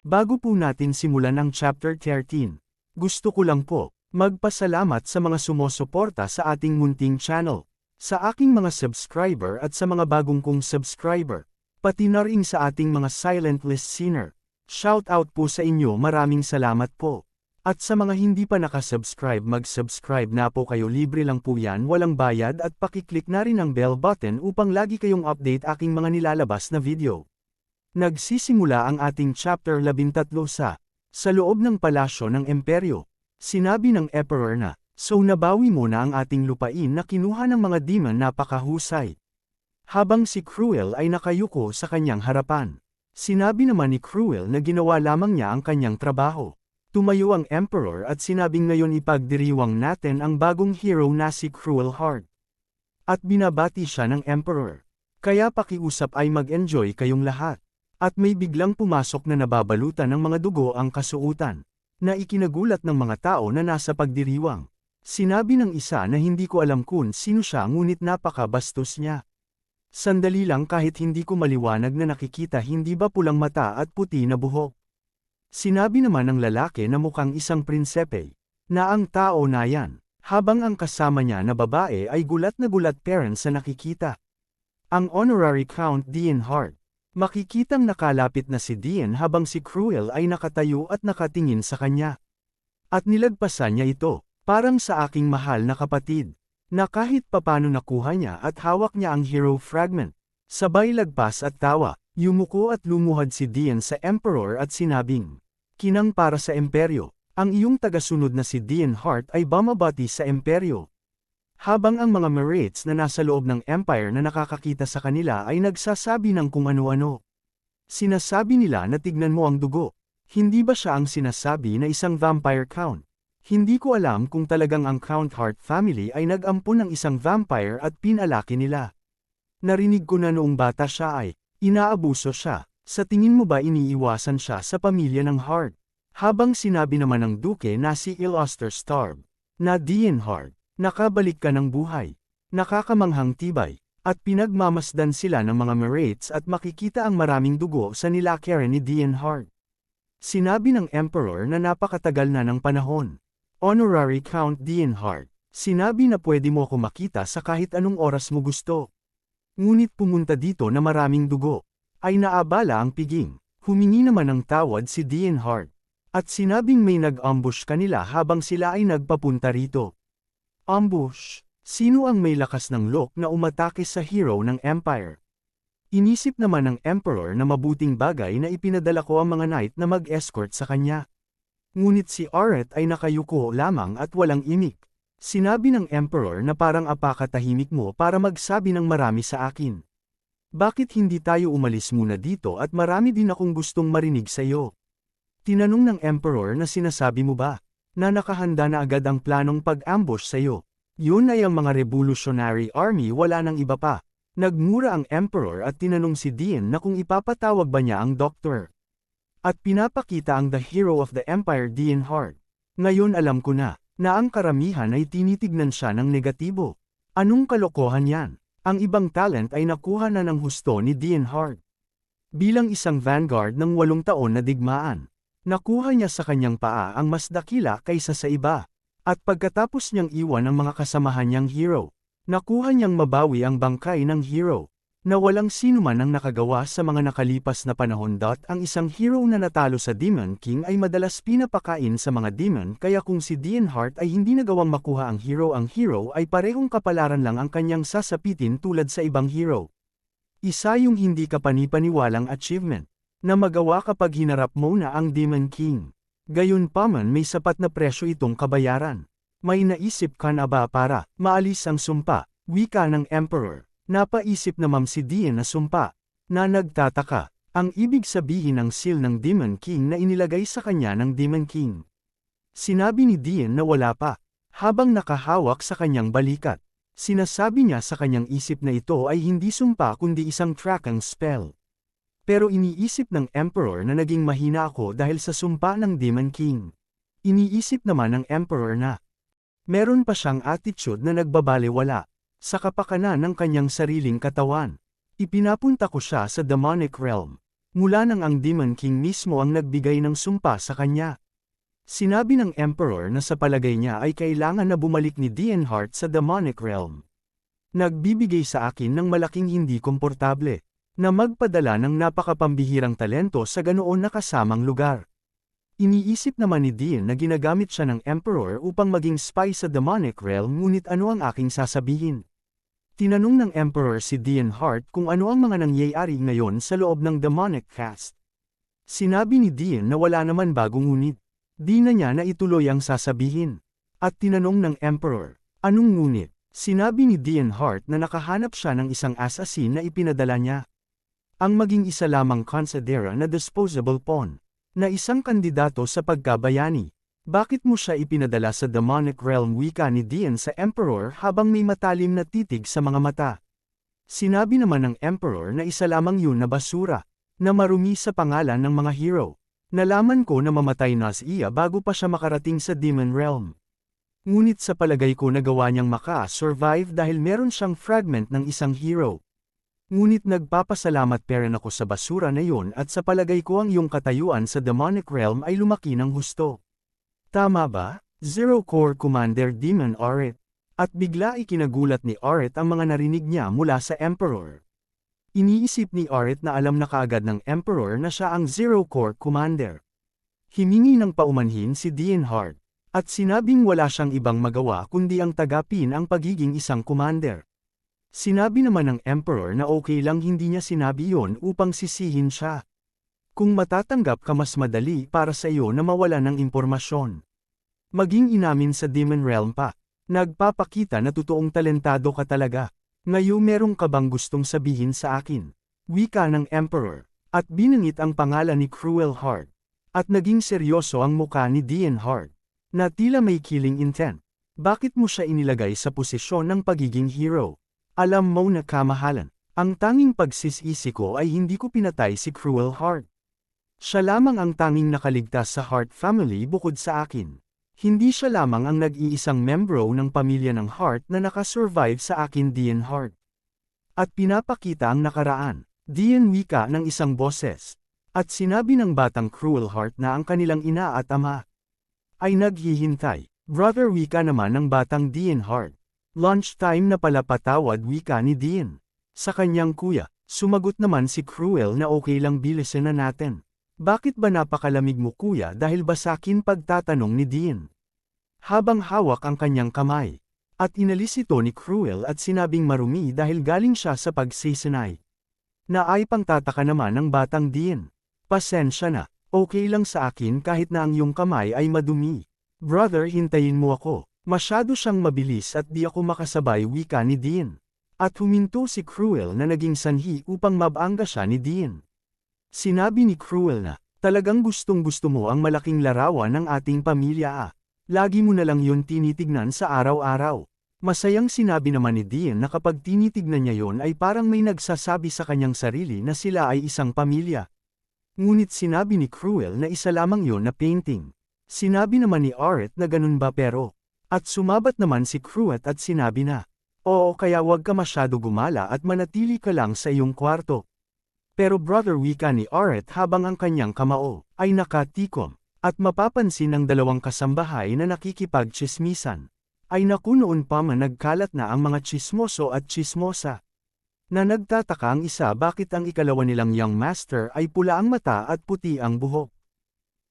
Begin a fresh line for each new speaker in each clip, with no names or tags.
Bago po natin simulan ang Chapter 13, gusto ko lang po magpasalamat sa mga sumusuporta sa ating munting channel, sa aking mga subscriber at sa mga bagong kong subscriber, pati na rin sa ating mga silent listener. Shout out po sa inyo, maraming salamat po. At sa mga hindi pa nakasubscribe, mag-subscribe na po kayo, libre lang po yan, walang bayad, at pakiclick na rin ang bell button upang lagi kayong update aking mga nilalabas na video. Nagsisimula ang ating chapter 13 sa loob ng palasyo ng Emperyo. Sinabi ng Emperor na, "So nabawi mo na ang ating lupain na kinuha ng mga demon, napakahusay." Habang si Cruel ay nakayuko sa kanyang harapan. Sinabi naman ni Cruel na ginawa lamang niya ang kanyang trabaho. Tumayo ang Emperor at sinabing ngayon ipagdiriwang natin ang bagong hero na si Cruel Heart. At binabati siya ng Emperor. Kaya pakiusap ay mag-enjoy kayong lahat. At may biglang pumasok na nababalutan ng mga dugo ang kasuotan, na ikinagulat ng mga tao na nasa pagdiriwang. Sinabi ng isa na hindi ko alam kung sino siya ngunit napakabastos niya. Sandali lang, kahit hindi ko maliwanag na nakikita, hindi ba pulang mata at puti na buhok? Sinabi naman ng lalaki na mukhang isang prinsepe, na ang tao na yan, habang ang kasama niya na babae ay gulat na gulat parents sa nakikita. Ang honorary Count Dienhart. Makikitang nakalapit na si Dean habang si Cruel ay nakatayo at nakatingin sa kanya. At nilagpasan niya ito, parang sa aking mahal na kapatid, na kahit papano nakuha niya at hawak niya ang hero fragment. Sabay lagpas at tawa, yumuko at lumuhad si Dean sa Emperor at sinabing, "Kinang para sa Emperyo, ang iyong tagasunod na si Dienhart ay bumabati sa Emperyo." Habang ang mga Marines na nasa loob ng Empire na nakakakita sa kanila ay nagsasabi ng kung ano-ano. Sinasabi nila na tignan mo ang dugo. Hindi ba siya ang sinasabi na isang vampire count? Hindi ko alam kung talagang ang Count Hart family ay nag-ampon ng isang vampire at pinalaki nila. Narinig ko na noong bata siya ay inaabuso siya. Sa tingin mo ba iniiwasan siya sa pamilya ng Hart? Habang sinabi naman ng Duke na si Illuster Starb, na Dienhart, nakabalik ka ng buhay, nakakamanghang tibay, at pinagmamasdan sila ng mga Marines at makikita ang maraming dugo sa nilakaran ni Dienhart. Sinabi ng Emperor na napakatagal na ng panahon. Honorary Count Dienhart, sinabi na pwede mo ako makita sa kahit anong oras mo gusto. Ngunit pumunta dito na maraming dugo, ay naabala ang piging. Humingi naman ng tawad si Dienhart, at sinabing may nag-ambush kanila habang sila ay nagpapunta rito. Ambush. Sino ang may lakas ng look na umatake sa hero ng Empire? Inisip naman ng Emperor na mabuting bagay na ipinadala ko ang mga knight na mag-escort sa kanya. Ngunit si Aret ay nakayuko lamang at walang imik. Sinabi ng Emperor na parang apakatahimik mo para magsabi ng marami sa akin. Bakit hindi tayo umalis muna dito at marami din akong gustong marinig sa iyo? Tinanong ng Emperor na sinasabi mo ba na nakahanda na agad ang planong pag-ambush sa iyo? Yun ay ang mga Revolutionary Army, wala nang iba pa. Nagmura ang Emperor at tinanong si Dean na kung ipapatawag ba niya ang Doctor. At pinapakita ang the hero of the Empire, Dienhart. Ngayon alam ko na ang karamihan ay tinitignan siya ng negatibo. Anong kalokohan yan? Ang ibang talent ay nakuha na ng husto ni Dienhart. Bilang isang vanguard ng 8 taon na digmaan, nakuha niya sa kanyang paa ang mas dakila kaysa sa iba. At pagkatapos niyang iwan ang mga kasamahan niyang hero, nakuha niyang mabawi ang bangkay ng hero, na walang sinuman ang nakagawa sa mga nakalipas na panahon. Ang isang hero na natalo sa Demon King ay madalas pinapakain sa mga demon, kaya kung si Dienhart ay hindi nagawang makuha ang hero ay parehong kapalaran lang ang kanyang sasapitin tulad sa ibang hero. Isa yung hindi kapanipaniwalang achievement, na magawa kapag hinarap mo na ang Demon King. Gayunpaman may sapat na presyo itong kabayaran. May naisip ka na ba para maalis ang sumpa? Wika ng Emperor. Napaisip na si Dean na sumpa, na nagtataka, ang ibig sabihin ng seal ng Demon King na inilagay sa kanya ng Demon King. Sinabi ni Dean na wala pa, habang nakahawak sa kanyang balikat. Sinasabi niya sa kanyang isip na ito ay hindi sumpa kundi isang tracking spell. Pero iniisip ng Emperor na naging mahina ako dahil sa sumpa ng Demon King. Iniisip naman ng Emperor na meron pa siyang attitude na nagbabalewala sa kapakanan ng kanyang sariling katawan. Ipinapunta ko siya sa demonic realm. mula nang ang Demon King mismo ang nagbigay ng sumpa sa kanya. Sinabi ng Emperor na sa palagay niya ay kailangan na bumalik ni Dienhart sa demonic realm. Nagbibigay sa akin ng malaking hindi komportable, na magpadala ng napakapambihirang talento sa ganoon na kasamang lugar. Iniisip naman ni Dean na ginagamit siya ng Emperor upang maging spy sa demonic realm, ngunit ano ang aking sasabihin? Tinanong ng Emperor si Dienhart kung ano ang mga nangyayari ngayon sa loob ng demonic cast. Sinabi ni Dean na wala naman bago, ngunit di na niya na ituloy ang sasabihin. At tinanong ng Emperor, anong ngunit? Sinabi ni Dienhart na nakahanap siya ng isang assassin na ipinadala niya. Ang maging isa lamang considera na disposable pawn, na isang kandidato sa pagkabayani. Bakit mo siya ipinadala sa demonic realm? Wika ni Dean sa Emperor habang may matalim na titig sa mga mata. Sinabi naman ng Emperor na isa lamang yun na basura, na marumi sa pangalan ng mga hero. Nalaman ko na mamatay na siya bago pa siya makarating sa demon realm. Ngunit sa palagay ko nagawa niyang maka-survive dahil meron siyang fragment ng isang hero. Ngunit nagpapasalamat pa rin ako sa basura na yun at sa palagay ko ang iyong katayuan sa demonic realm ay lumaki ng husto. Tama ba, Zero Corps Commander Demon Aret? At bigla ikinagulat ni Aret ang mga narinig niya mula sa Emperor. Iniisip ni Aret na alam na kaagad ng Emperor na siya ang Zero Corps Commander. Himingi ng paumanhin si Dienhart, at sinabing wala siyang ibang magawa kundi ang tagapin ang pagiging isang commander. Sinabi naman ng Emperor na okay lang hindi niya sinabi yon upang sisihin siya. Kung matatanggap ka mas madali para sa iyo na mawala ng impormasyon. Maging inamin sa Demon Realm pa. Nagpapakita na totoong talentado ka talaga. Ngayon merong ka bang gustong sabihin sa akin? Wika ng Emperor. At binangit ang pangalan ni Cruel Heart. At naging seryoso ang muka ni Dienhart, na tila may killing intent. Bakit mo siya inilagay sa posisyon ng pagiging hero? Alam mo na kamahalan. Ang tanging pagsisisi ko ay hindi ko pinatay si Cruel Heart. Siya lamang ang tanging nakaligtas sa Heart family bukod sa akin. Hindi siya lamang ang nag-iisang membro ng pamilya ng Heart na nakasurvive sa akin, Dienhart. At pinapakita ang nakaraan. Dien wika ng isang boses. At sinabi ng batang Cruel Heart na ang kanilang ina at ama ay naghihintay. Brother wika naman ng batang Dienhart. Lunchtime na pala, patawad wika ni Dean. Sa kanyang kuya, sumagot naman si Cruel na okay lang, bilisan na natin. Bakit ba napakalamig mo kuya? Dahil ba sakin, pagtatanong ni Dean. Habang hawak ang kanyang kamay. At inalis ito ni Cruel at sinabing marumi dahil galing siya sa pagsisinay. Naay pangtataka naman ng batang Dean. Pasensya na, okay lang sa akin kahit na ang iyong kamay ay madumi. Brother, hintayin mo ako. Masyado siyang mabilis at di ako makasabay, wika ni Dean. At huminto si Cruel na naging sanhi upang mabangga siya ni Dean. Sinabi ni Cruel na, talagang gustong-gusto mo ang malaking larawan ng ating pamilya. Lagi mo na lang yun tinitignan sa araw-araw. Masayang sinabi naman ni Dean na kapag tinitignan niya yon ay parang may nagsasabi sa kanyang sarili na sila ay isang pamilya. Ngunit sinabi ni Cruel na isa lamang yon na painting. Sinabi naman ni Aret na ganun ba pero? At sumabat naman si Cruel at sinabi na, oo, kaya wag ka masyado gumala at manatili ka lang sa iyong kwarto. Pero brother, wika ni Aret habang ang kanyang kamao ay nakatikom, at mapapansin ng dalawang kasambahay na nakikipagtsismisan. Ay naku, noon pa man nagkalat na ang mga tsismoso at tsismosa. Na nagtataka ang isa bakit ang ikalawa nilang young master ay pula ang mata at puti ang buhok.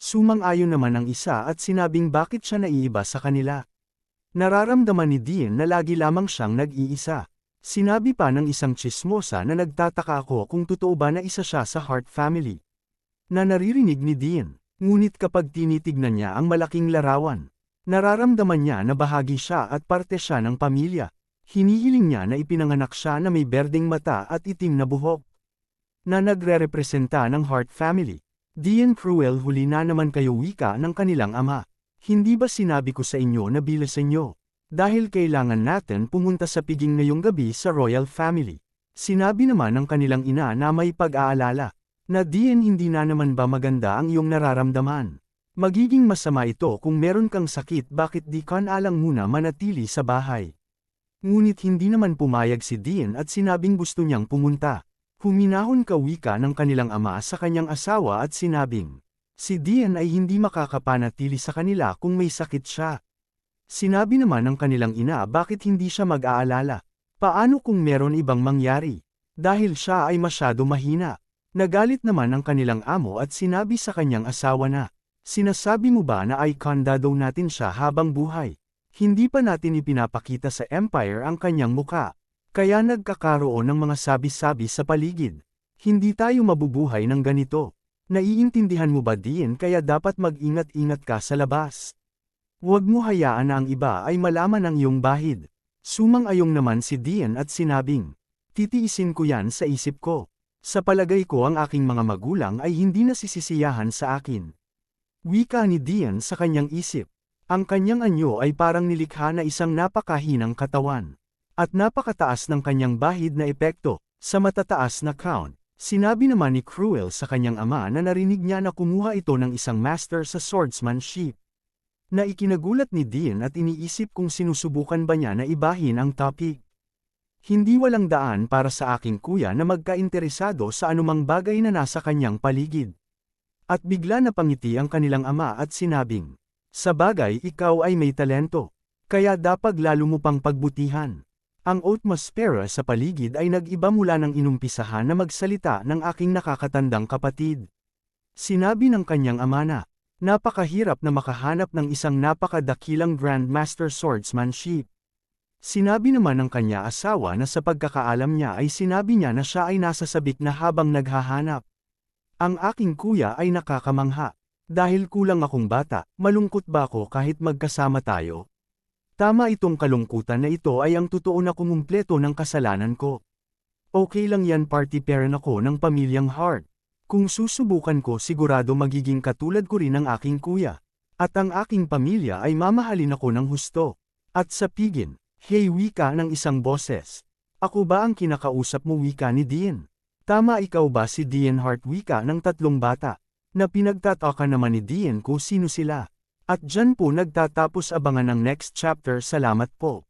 Sumang-ayon naman ang isa at sinabing bakit siya naiiba sa kanila. Nararamdaman ni Dean na lagi lamang siyang nag-iisa. Sinabi pa ng isang tsismosa na nagtataka ako kung totoo ba na isa siya sa Heart family. Na naririnig ni Dean, ngunit kapag tinitignan niya ang malaking larawan, nararamdaman niya na bahagi siya at parte siya ng pamilya. Hinihiling niya na ipinanganak siya na may berdeng mata at itim na buhok. Na nagre-representa ng Heart family. Dean, Cruel, huli na naman kayo, wika ng kanilang ama. Hindi ba sinabi ko sa inyo na bilisan niyo? Dahil kailangan natin pumunta sa piging ngayong gabi sa royal family. Sinabi naman ng kanilang ina na may pag-aalala. Na Dean, hindi na naman ba maganda ang iyong nararamdaman? Magiging masama ito kung meron kang sakit, bakit di ka alang muna manatili sa bahay? Ngunit hindi naman pumayag si Dean at sinabing gusto niyang pumunta. Huminahon ka wika ng kanilang ama sa kanyang asawa at sinabing, si Dian ay hindi makakapanatili sa kanila kung may sakit siya. Sinabi naman ng kanilang ina bakit hindi siya mag-aalala. Paano kung meron ibang mangyari? Dahil siya ay masyado mahina. Nagalit naman ang kanilang amo at sinabi sa kanyang asawa na, sinasabi mo ba na ikanda daw natin siya habang buhay? Hindi pa natin ipinapakita sa Empire ang kanyang muka. Kaya nagkakaroon ng mga sabi-sabi sa paligid. Hindi tayo mabubuhay ng ganito. Naiintindihan mo ba Dian kaya dapat mag-ingat-ingat ka sa labas? Huwag mo hayaan na ang iba ay malaman ang iyong bahid. Sumang-ayong naman si Dian at sinabing, titiisin ko yan sa isip ko. Sa palagay ko ang aking mga magulang ay hindi nasisisiyahan sa akin. Wika ni Dian sa kanyang isip. Ang kanyang anyo ay parang nilikha na isang napakahinang katawan. At napakataas ng kanyang bahid na epekto, sa matataas na count. Sinabi naman ni Cruel sa kanyang ama na narinig niya na kumuha ito ng isang master sa swordsmanship. Na ikinagulat ni Dian at iniisip kung sinusubukan ba niya na ibahin ang topic. Hindi walang daan para sa aking kuya na magkainteresado sa anumang bagay na nasa kanyang paligid. At bigla na pangiti ang kanilang ama at sinabing, sa bagay ikaw ay may talento, kaya dapat lalo mo pang pagbutihan. Ang atmosphere sa paligid ay nag-iba mula nang inumpisahan na magsalita ng aking nakakatandang kapatid. Sinabi ng kanyang ama na, napakahirap na makahanap ng isang napakadakilang Grandmaster Swordsmanship. Sinabi naman ng kanya asawa na sa pagkakaalam niya ay sinabi niya na siya ay nasa sabik na habang naghahanap. Ang aking kuya ay nakakamangha. Dahil kulang akong bata, malungkot ba ako kahit magkasama tayo? Tama itong kalungkutan na ito ay ang totoo na kumumpleto ng kasalanan ko. Okay lang yan party parent ako ng pamilyang Hart. Kung susubukan ko sigurado magiging katulad ko rin ng aking kuya. At ang aking pamilya ay mamahalin ako ng husto. At sa pigin, hey wika ng isang boses. Ako ba ang kinakausap mo wika ni Dian? Tama ikaw ba si Dian Hart wika ng tatlong bata? Na pinagtataka naman ni Dian kung sino sila. At dyan po nagtatapos abangan ng next chapter. Salamat po.